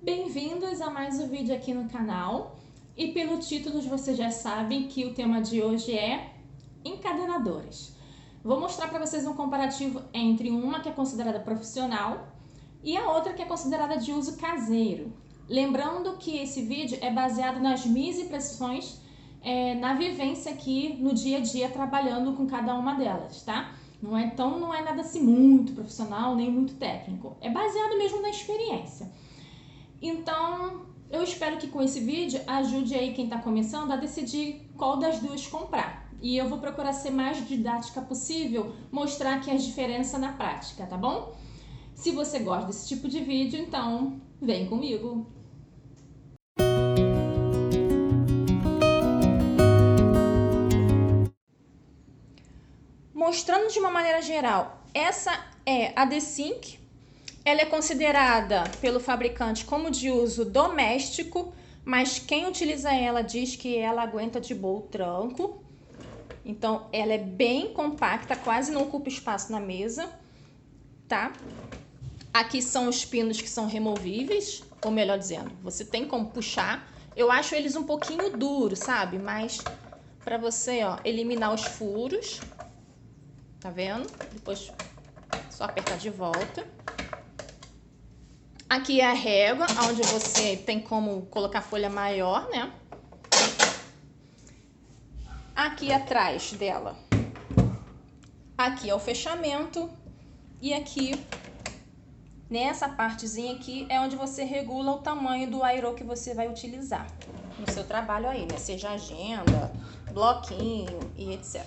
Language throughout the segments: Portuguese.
Bem-vindos a mais um vídeo aqui no canal. E pelo título vocês já sabem que o tema de hoje é encadernadoras. Vou mostrar para vocês um comparativo entre uma que é considerada profissional e a outra que é considerada de uso caseiro. Lembrando que esse vídeo é baseado nas minhas impressões na vivência aqui no dia a dia trabalhando com cada uma delas, tá? Não é nada assim muito profissional nem muito técnico. É baseado mesmo na experiência. Então, eu espero que com esse vídeo ajude aí quem está começando a decidir qual das duas comprar. E eu vou procurar ser mais didática possível, mostrar aqui as diferenças na prática, tá bom? Se você gosta desse tipo de vídeo, então vem comigo! Mostrando de uma maneira geral, essa é a D-Sync. Ela é considerada pelo fabricante como de uso doméstico, mas quem utiliza ela diz que ela aguenta de boa o tranco. Então, ela é bem compacta, quase não ocupa espaço na mesa, tá? Aqui são os pinos que são removíveis, ou melhor dizendo, você tem como puxar. Eu acho eles um pouquinho duros, sabe? Mas para você, ó, eliminar os furos, tá vendo? Depois só apertar de volta. Aqui é a régua, onde você tem como colocar folha maior, né? Aqui atrás dela, aqui é o fechamento. E aqui, nessa partezinha aqui, é onde você regula o tamanho do airô que você vai utilizar no seu trabalho aí, né? Seja agenda, bloquinho e etc.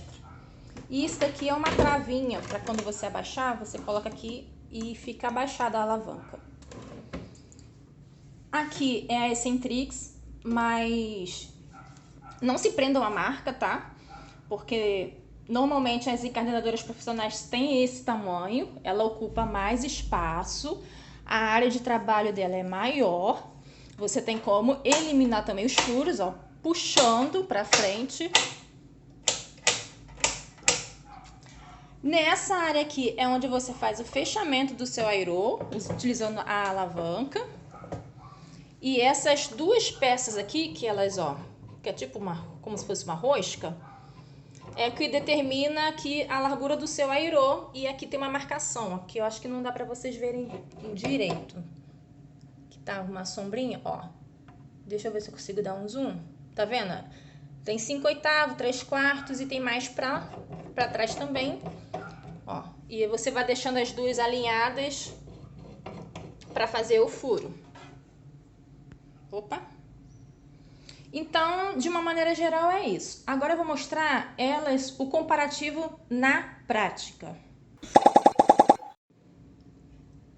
E isso daqui é uma travinha, para quando você abaixar, você coloca aqui e fica abaixada a alavanca. Aqui é a Eccentrix, mas não se prendam à marca, tá? Porque normalmente as encadernadoras profissionais têm esse tamanho, ela ocupa mais espaço, a área de trabalho dela é maior, você tem como eliminar também os furos, ó, puxando para frente. Nessa área aqui é onde você faz o fechamento do seu airô, utilizando a alavanca. E essas duas peças aqui, que elas, ó, que é tipo como se fosse uma rosca, é que determina aqui a largura do seu airô. E aqui tem uma marcação, ó, que eu acho que não dá pra vocês verem direito. Aqui tá uma sombrinha, ó. Deixa eu ver se eu consigo dar um zoom. Tá vendo? Tem 5/8, 3/4 e tem mais pra trás também. Ó, e você vai deixando as duas alinhadas pra fazer o furo. Opa! Então, de uma maneira geral é isso. Agora eu vou mostrar o comparativo na prática.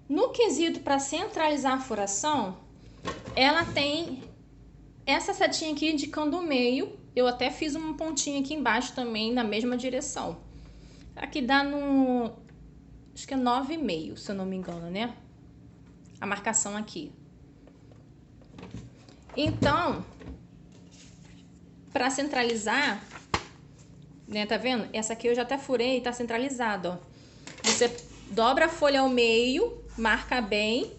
No quesito para centralizar a furação, ela tem essa setinha aqui indicando o meio. Eu até fiz um pontinho aqui embaixo também na mesma direção. Aqui dá no... acho que é 9,5, se eu não me engano, né? A marcação aqui. Então, para centralizar, né, tá vendo? Essa aqui eu já até furei e tá centralizada, ó. Você dobra a folha ao meio, marca bem.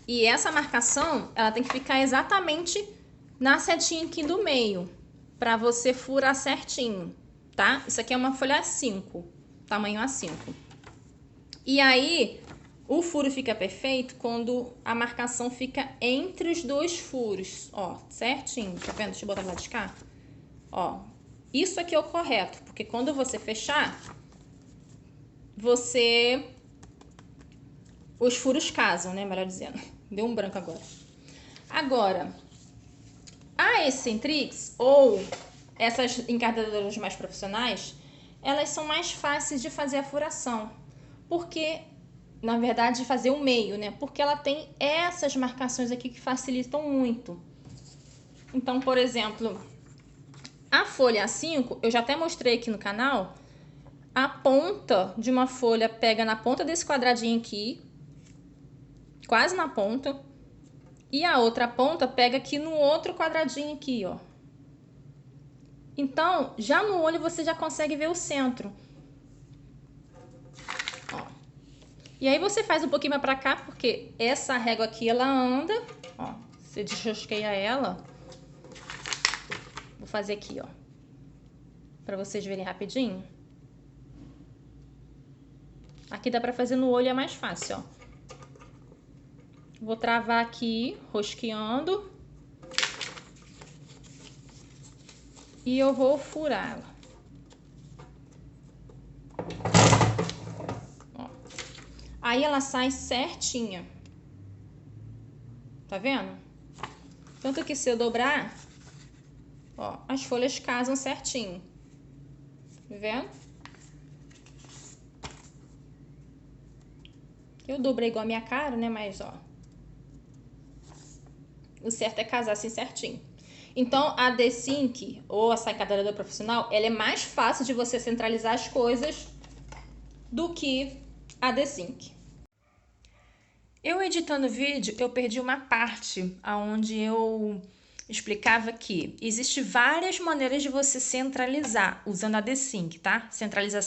E essa marcação, ela tem que ficar exatamente na setinha aqui do meio, para você furar certinho, tá? Isso aqui é uma folha A5, tamanho A5. E aí, o furo fica perfeito quando a marcação fica entre os dois furos, ó, certinho, tá vendo? Deixa eu botar do lado de cá. Ó, isso aqui é o correto, porque quando você fechar, os furos casam, né, melhor dizendo. Deu um branco agora. Agora, a Eccentrix, ou essas encadernadoras mais profissionais, elas são mais fáceis de fazer a furação, porque... na verdade, fazer o meio, né? Porque ela tem essas marcações aqui que facilitam muito. Então, por exemplo, a folha A5, eu já até mostrei aqui no canal, a ponta de uma folha pega na ponta desse quadradinho aqui, quase na ponta, e a outra ponta pega aqui no outro quadradinho aqui, ó. Então, já no olho você já consegue ver o centro. E aí você faz um pouquinho mais pra cá, porque essa régua aqui, ela anda, ó, você desrosqueia ela. Vou fazer aqui, ó, pra vocês verem rapidinho. Aqui dá pra fazer no olho, é mais fácil, ó. Vou travar aqui, rosqueando. E eu vou furar ela. Ó. Aí ela sai certinha. Tá vendo? Tanto que se eu dobrar, ó, as folhas casam certinho. Tá vendo? Eu dobrei igual a minha cara, né? Mas, ó, o certo é casar assim certinho. Então, a D-Sync, ou a encadenadora profissional, ela é mais fácil de você centralizar as coisas do que a D-Sync. Eu editando o vídeo, eu perdi uma parte onde eu explicava que existe várias maneiras de você centralizar usando a D-Sync, tá? Centralizar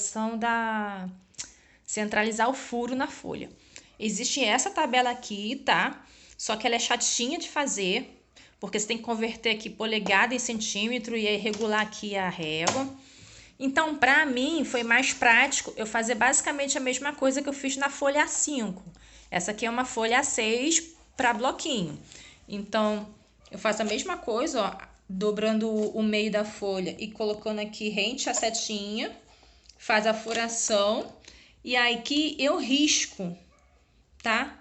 o furo na folha. Existe essa tabela aqui, tá? Só que ela é chatinha de fazer, porque você tem que converter aqui polegada em centímetro e aí regular aqui a régua. Então, pra mim, foi mais prático eu fazer basicamente a mesma coisa que eu fiz na folha A5. Essa aqui é uma folha A6 para bloquinho. Então, eu faço a mesma coisa, ó, dobrando o meio da folha e colocando aqui rente a setinha, faz a furação e aí aqui eu risco, tá?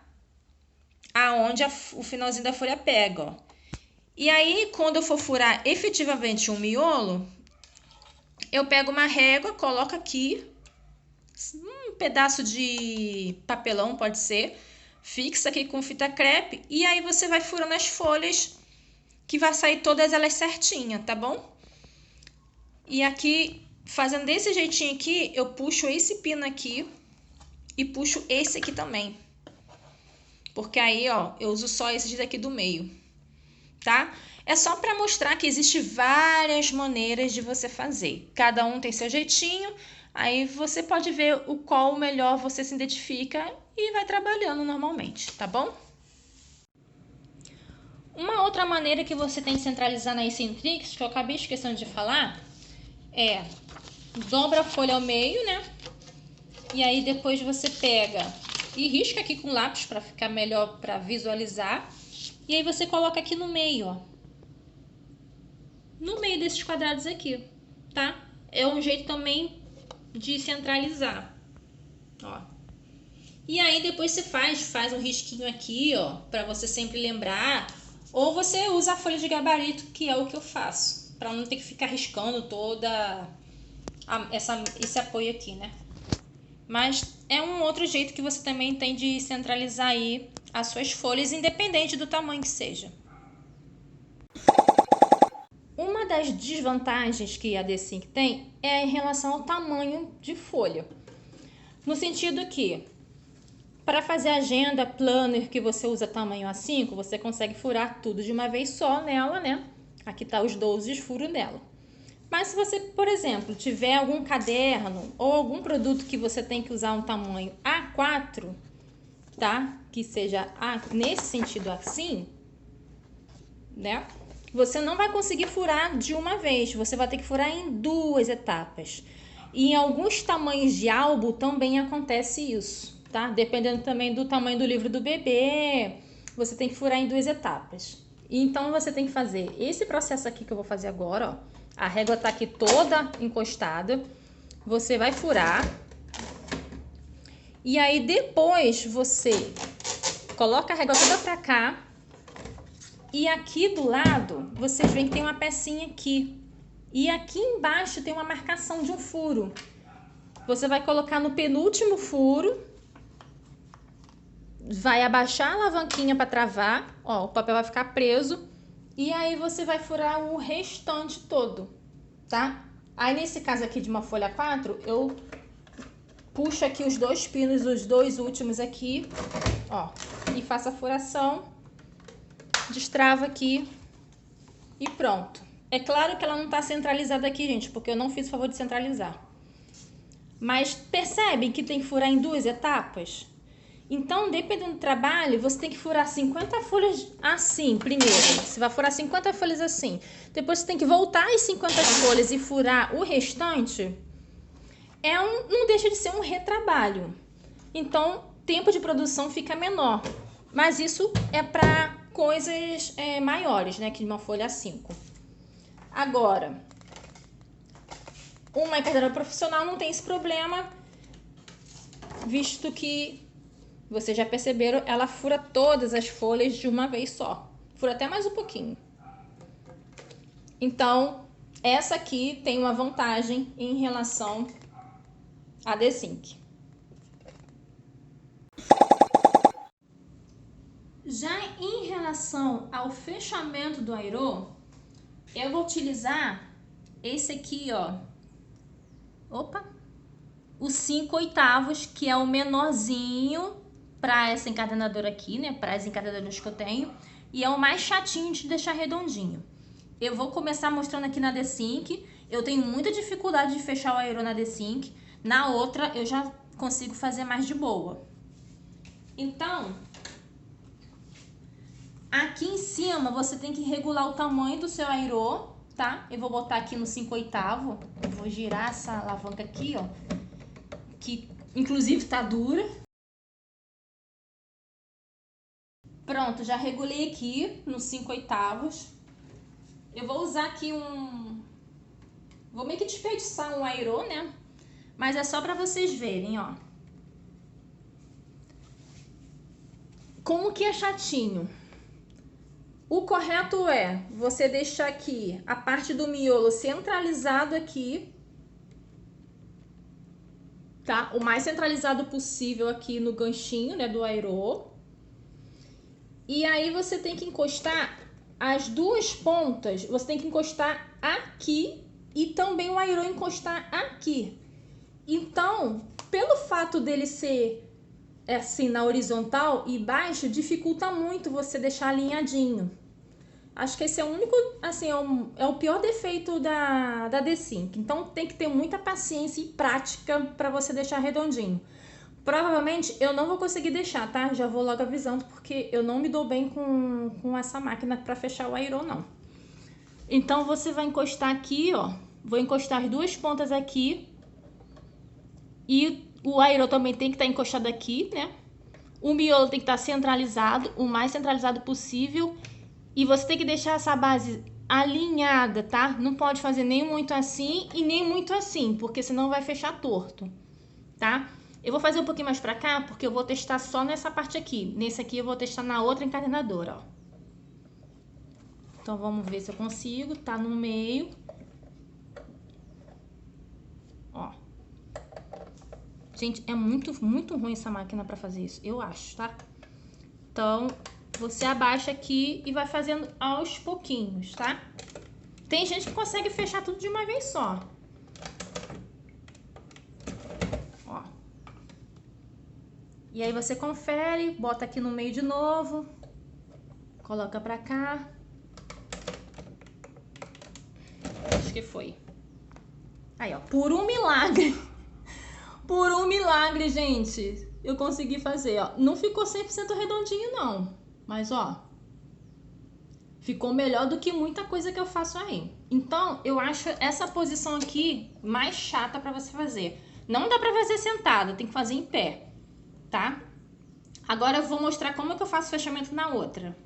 Aonde o finalzinho da folha pega, ó. E aí, quando eu for furar efetivamente um miolo, eu pego uma régua, coloco aqui, um pedaço de papelão pode ser, fixa aqui com fita crepe e aí você vai furando as folhas que vai sair todas elas certinhas, tá bom? E aqui, fazendo desse jeitinho aqui, eu puxo esse pino aqui e puxo esse aqui também. Porque aí, ó, eu uso só esses daqui do meio, tá? É só para mostrar que existe várias maneiras de você fazer. Cada um tem seu jeitinho, aí você pode ver o qual melhor você se identifica e vai trabalhando normalmente, tá bom? Uma outra maneira que você tem de centralizar na Eccentrix, que eu acabei esquecendo de falar, é dobra a folha ao meio, né? E aí depois você pega e risca aqui com lápis para ficar melhor para visualizar. E aí você coloca aqui no meio, ó. No meio desses quadrados aqui, tá? É um jeito também de centralizar, ó. E aí depois você faz um risquinho aqui, ó, para você sempre lembrar. Ou você usa a folha de gabarito, que é o que eu faço, para não ter que ficar riscando toda esse apoio aqui, né? Mas é um outro jeito que você também tem de centralizar aí as suas folhas, independente do tamanho que seja. Uma das desvantagens que a D-Sync tem é em relação ao tamanho de folha. No sentido que, para fazer agenda, planner, que você usa tamanho A5, você consegue furar tudo de uma vez só nela, né? Aqui tá os 12 furos nela. Mas se você, por exemplo, tiver algum caderno ou algum produto que você tem que usar um tamanho A4, tá? Que seja nesse sentido assim, né? Você não vai conseguir furar de uma vez, você vai ter que furar em duas etapas. E em alguns tamanhos de álbum também acontece isso, tá? Dependendo também do tamanho do livro do bebê, você tem que furar em duas etapas. Então você tem que fazer esse processo aqui que eu vou fazer agora, ó. A régua tá aqui toda encostada. Você vai furar. E aí depois você coloca a régua toda pra cá. E aqui do lado, vocês veem que tem uma pecinha aqui. E aqui embaixo tem uma marcação de um furo. Você vai colocar no penúltimo furo. Vai abaixar a alavanquinha para travar. Ó, o papel vai ficar preso. E aí você vai furar o restante todo, tá? Aí nesse caso aqui de uma folha 4, eu puxo aqui os dois pinos, os dois últimos aqui, ó. E faço a furação. Destrava aqui e pronto. É claro que ela não tá centralizada aqui, gente, porque eu não fiz o favor de centralizar. Mas percebem que tem que furar em duas etapas? Então, dependendo do trabalho, você tem que furar 50 folhas assim, primeiro. Você vai furar 50 folhas assim. Depois você tem que voltar as 50 folhas e furar o restante. Não deixa de ser um retrabalho. Então, tempo de produção fica menor. Mas isso é para coisas maiores, né? Que de uma folha A5. Agora, uma encadernadora profissional não tem esse problema, visto que, vocês já perceberam, ela fura todas as folhas de uma vez só. Fura até mais um pouquinho. Então, essa aqui tem uma vantagem em relação à D-Sync. Já em relação ao fechamento do airô, eu vou utilizar esse aqui, ó. Opa! O 5/8, que é o menorzinho para essa encadenadora aqui, né? Para as encadenadoras que eu tenho. E é o mais chatinho de deixar redondinho. Eu vou começar mostrando aqui na D-Sync. Eu tenho muita dificuldade de fechar o airô na D-Sync. Na outra, eu já consigo fazer mais de boa. Então, aqui em cima, você tem que regular o tamanho do seu airô, tá? Eu vou botar aqui no 5/8. Eu vou girar essa alavanca aqui, ó. Que, inclusive, tá dura. Pronto, já regulei aqui no 5/8. Eu vou usar aqui vou meio que desperdiçar um airô, né? Mas é só pra vocês verem, ó. Como que é chatinho? O correto é você deixar aqui a parte do miolo centralizado aqui, tá? O mais centralizado possível aqui no ganchinho, né, do airô. E aí você tem que encostar as duas pontas, você tem que encostar aqui e também o airô encostar aqui. Então, pelo fato dele ser assim na horizontal e baixo, dificulta muito você deixar alinhadinho. Acho que esse é o único, assim, é o pior defeito da D-Sync. Então tem que ter muita paciência e prática para você deixar redondinho. Provavelmente eu não vou conseguir deixar, tá? Já vou logo avisando, porque eu não me dou bem com essa máquina para fechar o airô, não. Então você vai encostar aqui, ó. Vou encostar as duas pontas aqui. E o airô também tem que estar encostado aqui, né? O miolo tem que estar centralizado, o mais centralizado possível. E você tem que deixar essa base alinhada, tá? Não pode fazer nem muito assim e nem muito assim, porque senão vai fechar torto, tá? Eu vou fazer um pouquinho mais pra cá, porque eu vou testar só nessa parte aqui. Nesse aqui eu vou testar na outra encadenadora, ó. Então vamos ver se eu consigo, tá no meio. Ó. Gente, é muito ruim essa máquina pra fazer isso, eu acho, tá? Então, você abaixa aqui e vai fazendo aos pouquinhos, tá? Tem gente que consegue fechar tudo de uma vez só. Ó. E aí você confere, bota aqui no meio de novo. Coloca pra cá. Acho que foi. Aí, ó, por um milagre. Por um milagre, gente, eu consegui fazer, ó. Não ficou 100% redondinho, não. Mas, ó, ficou melhor do que muita coisa que eu faço aí. Então, eu acho essa posição aqui mais chata pra você fazer. Não dá pra fazer sentada, tem que fazer em pé, tá? Agora eu vou mostrar como que eu faço o fechamento na outra.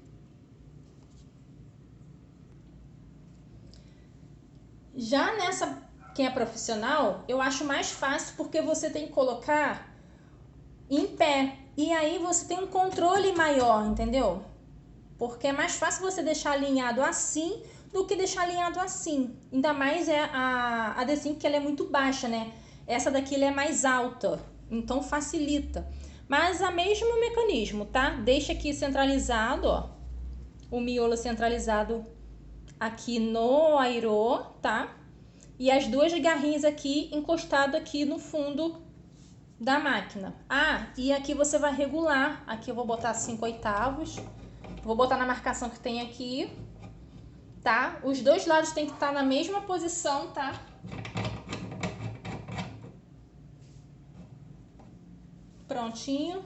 Já nessa, quem é profissional, eu acho mais fácil porque você tem que colocar em pé. E aí você tem um controle maior, entendeu? Porque é mais fácil você deixar alinhado assim do que deixar alinhado assim. Ainda mais a D-Sync, que ela é muito baixa, né? Essa daqui ela é mais alta, então facilita. Mas é o mesmo mecanismo, tá? Deixa aqui centralizado, ó. O miolo centralizado aqui no airô, tá? E as duas garrinhas aqui encostado aqui no fundo da máquina. Ah, e aqui você vai regular. Aqui eu vou botar 5/8. Vou botar na marcação que tem aqui, tá? Os dois lados tem que estar na mesma posição, tá? Prontinho.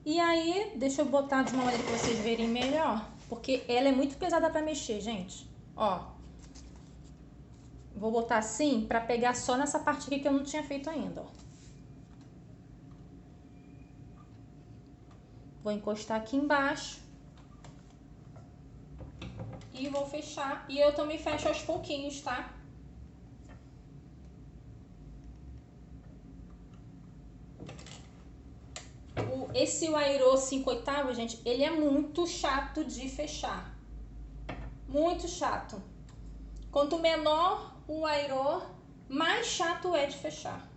E aí, deixa eu botar de uma maneira que vocês verem melhor, porque ela é muito pesada pra mexer, gente. Ó, vou botar assim pra pegar só nessa parte aqui que eu não tinha feito ainda, ó. Vou encostar aqui embaixo e vou fechar. E eu também fecho aos pouquinhos, tá? Esse Airô 5/8, gente, ele é muito chato de fechar. Muito chato. Quanto menor o Airô, mais chato é de fechar.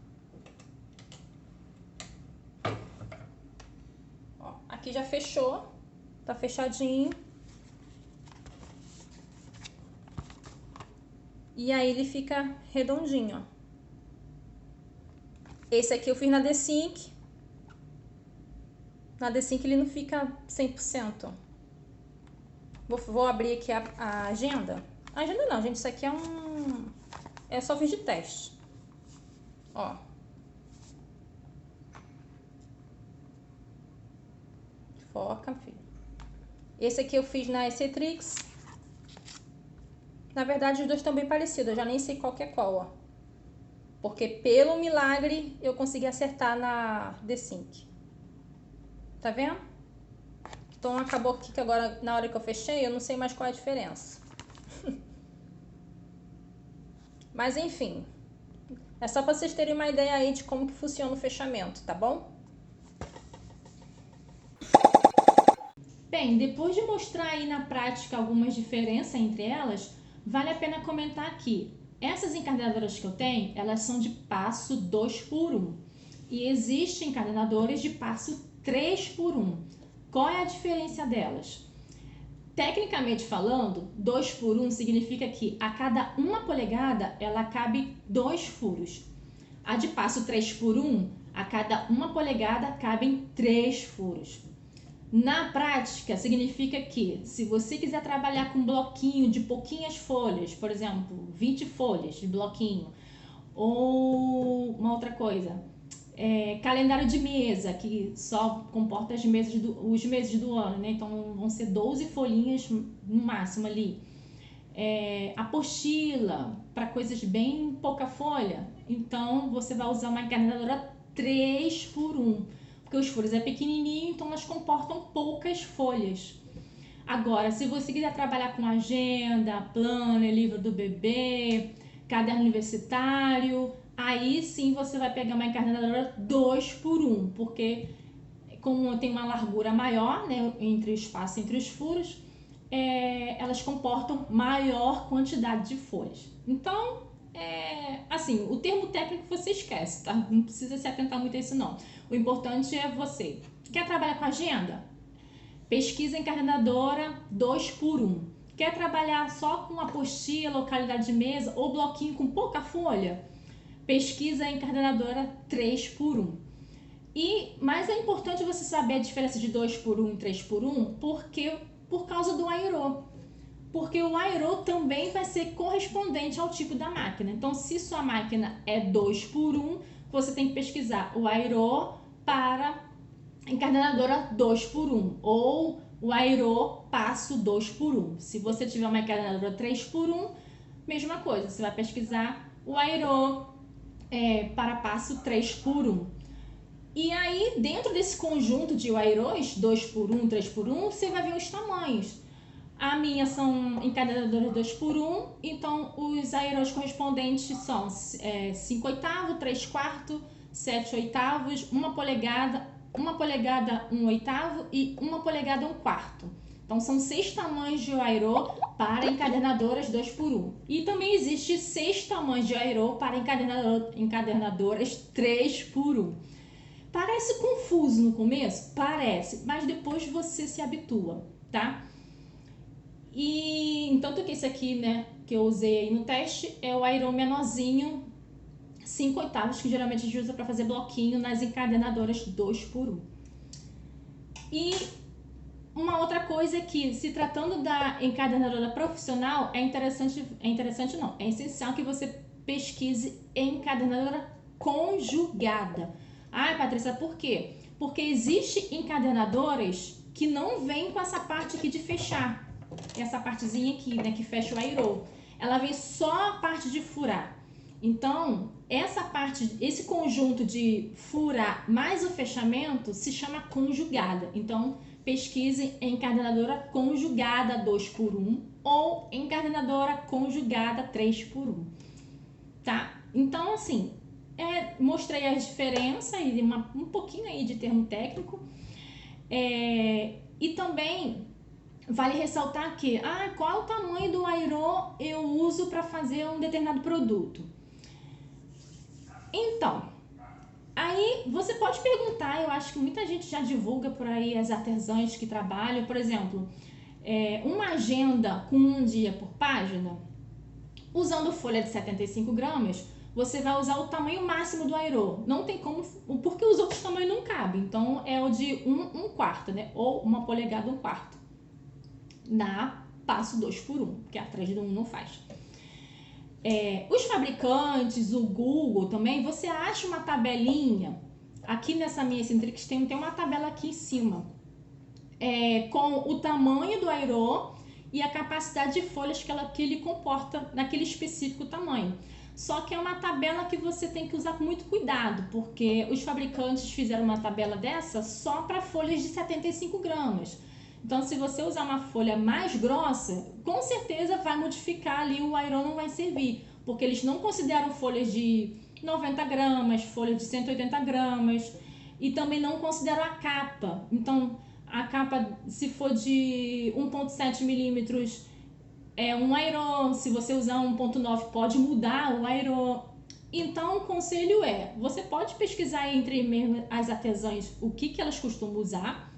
Ó, aqui já fechou. Tá fechadinho. E aí ele fica redondinho, ó. Esse aqui eu fiz na D-Sync. Na D-Sync ele não fica 100%. Vou abrir aqui a agenda. A agenda não, gente, isso aqui é só fiz de teste. Ó. Foca, filho. Esse aqui eu fiz na Eccentrix. Na verdade, os dois estão bem parecidos. Eu já nem sei qual que é qual, ó. Porque pelo milagre eu consegui acertar na D-Sync. Tá vendo? Então acabou aqui que agora, na hora que eu fechei, eu não sei mais qual é a diferença. Mas enfim. É só pra vocês terem uma ideia aí de como que funciona o fechamento, tá bom? Bem, depois de mostrar aí na prática algumas diferenças entre elas, vale a pena comentar aqui. Essas encadernadoras que eu tenho, elas são de passo 2x1. E existem encadernadoras de passo 3x1. Qual é a diferença delas? Tecnicamente falando, 2x1 significa que a cada 1 polegada ela cabe 2 furos. A de passo 3x1, a cada 1 polegada cabem 3 furos. Na prática, significa que se você quiser trabalhar com um bloquinho de pouquinhas folhas, por exemplo, 20 folhas de bloquinho, ou uma outra coisa, calendário de mesa, que só comporta os meses do ano, né? Então vão ser 12 folhinhas no máximo ali. Apostila, para coisas bem pouca folha, então você vai usar uma encarnadora 3x1. Porque os furos é pequenininho, então elas comportam poucas folhas. Agora, se você quiser trabalhar com agenda, planner, livro do bebê, caderno universitário, aí sim você vai pegar uma encarnadora 2x1, porque como tem uma largura maior, né, entre o espaço entre os furos, elas comportam maior quantidade de folhas. Então, assim, o termo técnico você esquece, tá? Não precisa se atentar muito a isso não. O importante é você. Quer trabalhar com agenda? Pesquisa encarnadora 2x1. Quer trabalhar só com apostila, localidade de mesa ou bloquinho com pouca folha? Pesquisa encarnadora 3x1. Mas é importante você saber a diferença de 2x1 e 3x1 por causa do Airô. Porque o Airô também vai ser correspondente ao tipo da máquina. Então, se sua máquina é 2x1, você tem que pesquisar o Airô para encadenadora 2x1 ou o Airô passo 2x1. Se você tiver uma encadenadora 3x1, mesma coisa, você vai pesquisar o Airô para passo 3x1. E aí, dentro desse conjunto de Airôs, 2x1, 3x1, você vai ver os tamanhos. A minha são encadenadoras 2x1, então os Airôs correspondentes são 5/8, 3/4, 7/8, 1 polegada, 1/8 e 1 polegada 1/4. Então são 6 tamanhos de Airô para encadernadoras 2x1. E também existe 6 tamanhos de Airô para encadernadoras 3x1. Parece confuso no começo? Parece, mas depois você se habitua, tá? E tanto que esse aqui, né, que eu usei aí no teste, é o Airô menorzinho, 5/8, que geralmente a gente usa para fazer bloquinho nas encadernadoras 2x1. E uma outra coisa é que, se tratando da encadernadora profissional, é essencial que você pesquise encadernadora conjugada. Ai, Patrícia, por quê? Porque existe encadernadoras que não vem com essa parte aqui de fechar. Essa partezinha aqui, né, que fecha o airroll. Ela vem só a parte de furar. Então, essa parte, esse conjunto de furar mais o fechamento se chama conjugada. Então, pesquise encadenadora conjugada 2x1 ou encadenadora conjugada 3x1, tá? Então, assim, mostrei a diferença e um pouquinho aí de termo técnico. E também vale ressaltar que, qual é o tamanho do airroll eu uso para fazer um determinado produto? Então, aí você pode perguntar, eu acho que muita gente já divulga por aí as artesãs que trabalham, por exemplo, uma agenda com um dia por página, usando folha de 75 gramas, você vai usar o tamanho máximo do airroll. Não tem como, porque os outros tamanhos não cabem. Então, é o de 1/4, né? Ou 1 polegada 1/4. Na passo 2x1, porque atrás do 1 não faz. Os fabricantes, o Google também, você acha uma tabelinha. Aqui nessa minha Eccentrics tem uma tabela aqui em cima. Com o tamanho do airroll e a capacidade de folhas que ele comporta naquele específico tamanho. Só que é uma tabela que você tem que usar com muito cuidado, porque os fabricantes fizeram uma tabela dessa só para folhas de 75 gramas. Então, se você usar uma folha mais grossa, com certeza vai modificar ali, o airroll não vai servir, porque eles não consideram folhas de 90 gramas, folha de 180 gramas e também não consideram a capa. Então, a capa, se for de 1,7 milímetros, um airroll. Se você usar 1,9, pode mudar o airroll. Então, o conselho você pode pesquisar entre mesmo as artesãs o que elas costumam usar.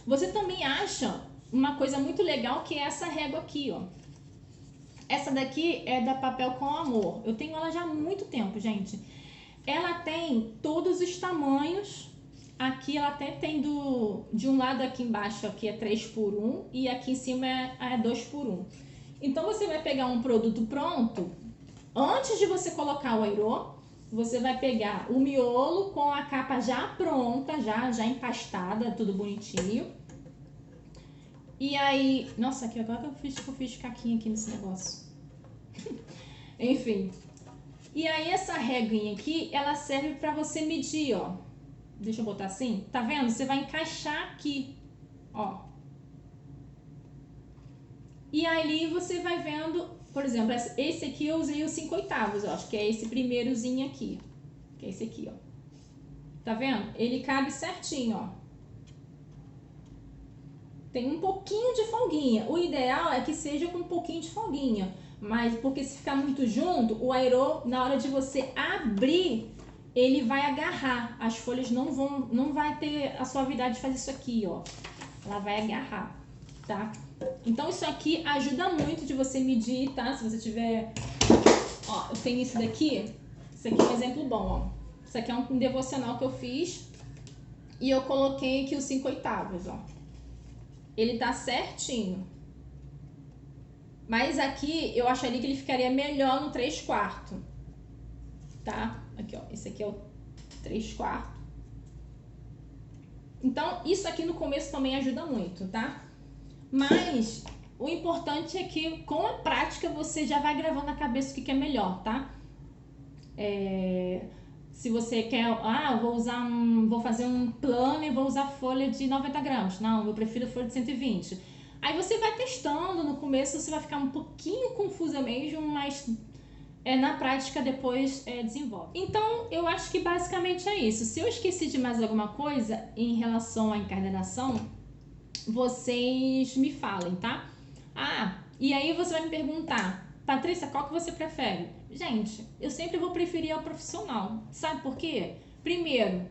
Você também acha uma coisa muito legal, que é essa régua aqui, ó. Essa daqui é da Papel com Amor. Eu tenho ela já há muito tempo, gente. Ela tem todos os tamanhos. Aqui ela até tem de um lado aqui embaixo, aqui é 3x1 e aqui em cima é 2x1. Então, você vai pegar um produto pronto. Antes de você colocar o airroll, você vai pegar o miolo com a capa já pronta, já empastada, tudo bonitinho. E aí... Nossa, aqui agora que eu fiz caquinha aqui nesse negócio. Enfim. E aí, essa reguinha aqui, ela serve pra você medir, ó. Deixa eu botar assim. Tá vendo? Você vai encaixar aqui, ó. E aí você vai vendo, por exemplo, esse aqui eu usei os 5/8, eu acho que é esse primeirozinho aqui. Que é esse aqui, ó. Tá vendo? Ele cabe certinho, ó. Tem um pouquinho de folguinha. O ideal é que seja com um pouquinho de folguinha. Mas porque se ficar muito junto, o airroll, na hora de você abrir, ele vai agarrar. As folhas não vai ter a suavidade de fazer isso aqui, ó. Ela vai agarrar, tá? Então, isso aqui ajuda muito de você medir, tá? Se você tiver... Ó, eu tenho isso daqui. Isso aqui é um exemplo bom, ó. Isso aqui é um devocional que eu fiz. E eu coloquei aqui os 5/8, ó. Ele tá certinho. Mas aqui, eu acharia que ele ficaria melhor no 3/4. Tá? Aqui, ó. Esse aqui é o 3/4. Então, isso aqui no começo também ajuda muito, tá? Mas o importante é que com a prática você já vai gravando na cabeça o que é melhor, tá? Se você quer, vou fazer um plano e vou usar folha de 90 gramas. Não, eu prefiro folha de 120. Aí você vai testando, no começo você vai ficar um pouquinho confusa mesmo, mas na prática depois desenvolve. Então, eu acho que basicamente é isso. Se eu esqueci de mais alguma coisa em relação à encadernação, vocês me falem, tá? E aí você vai me perguntar, Patrícia, qual que você prefere? Gente, eu sempre vou preferir a profissional. Sabe por quê? Primeiro,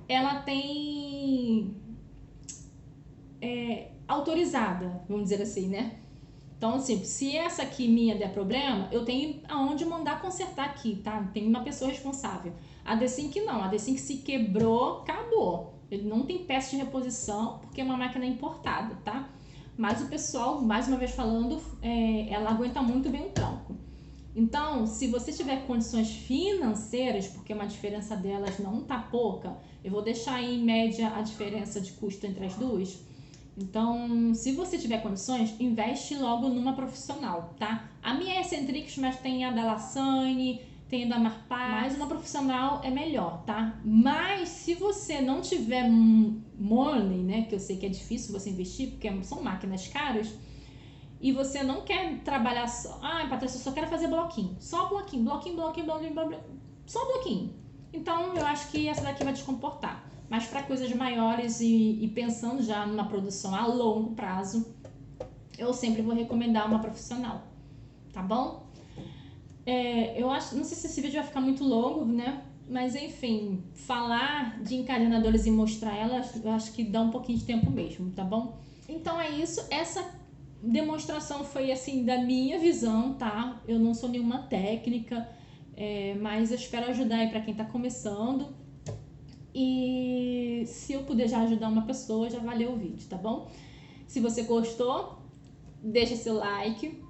ela tem autorizada, vamos dizer assim, né? Então, assim, se essa aqui minha der problema, eu tenho aonde mandar consertar aqui, tá? Tem uma pessoa responsável. A D5 não, a D5 se quebrou, acabou. Ele não tem peça de reposição, porque é uma máquina importada, tá? Mas o pessoal, mais uma vez falando, ela aguenta muito bem o tranco. Então, se você tiver condições financeiras, porque uma diferença delas não tá pouca, eu vou deixar aí em média a diferença de custo entre as duas. Então, se você tiver condições, investe logo numa profissional, tá? A minha é Centrix, mas tem a da Lassane, tem a da Marpar, mas uma profissional é melhor, tá? Mas se você não tiver money, né, que eu sei que é difícil você investir, porque são máquinas caras, e você não quer trabalhar só... Ah, Patrícia, eu só quero fazer bloquinho. Só bloquinho, só bloquinho. Então, eu acho que essa daqui vai te comportar. Mas para coisas maiores e pensando já numa produção a longo prazo, eu sempre vou recomendar uma profissional, tá bom? Eu acho, não sei se esse vídeo vai ficar muito longo, né? Mas enfim, falar de encadenadores e mostrar elas, eu acho que dá um pouquinho de tempo mesmo, tá bom? Então é isso, essa demonstração foi assim da minha visão, tá? Eu não sou nenhuma técnica, mas eu espero ajudar aí para quem tá começando. E se eu puder já ajudar uma pessoa, já valeu o vídeo, tá bom? Se você gostou, deixa seu like,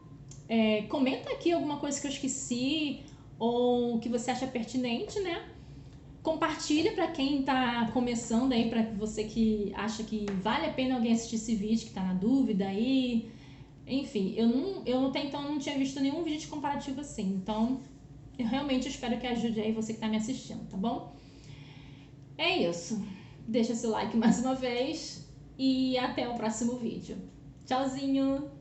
comenta aqui alguma coisa que eu esqueci ou que você acha pertinente, né? Compartilha para quem tá começando aí, para você que acha que vale a pena alguém assistir esse vídeo, que tá na dúvida aí. Enfim, eu até então não tinha visto nenhum vídeo de comparativo assim, então eu realmente espero que ajude aí você que tá me assistindo, tá bom? É isso. Deixa seu like mais uma vez e até o próximo vídeo. Tchauzinho!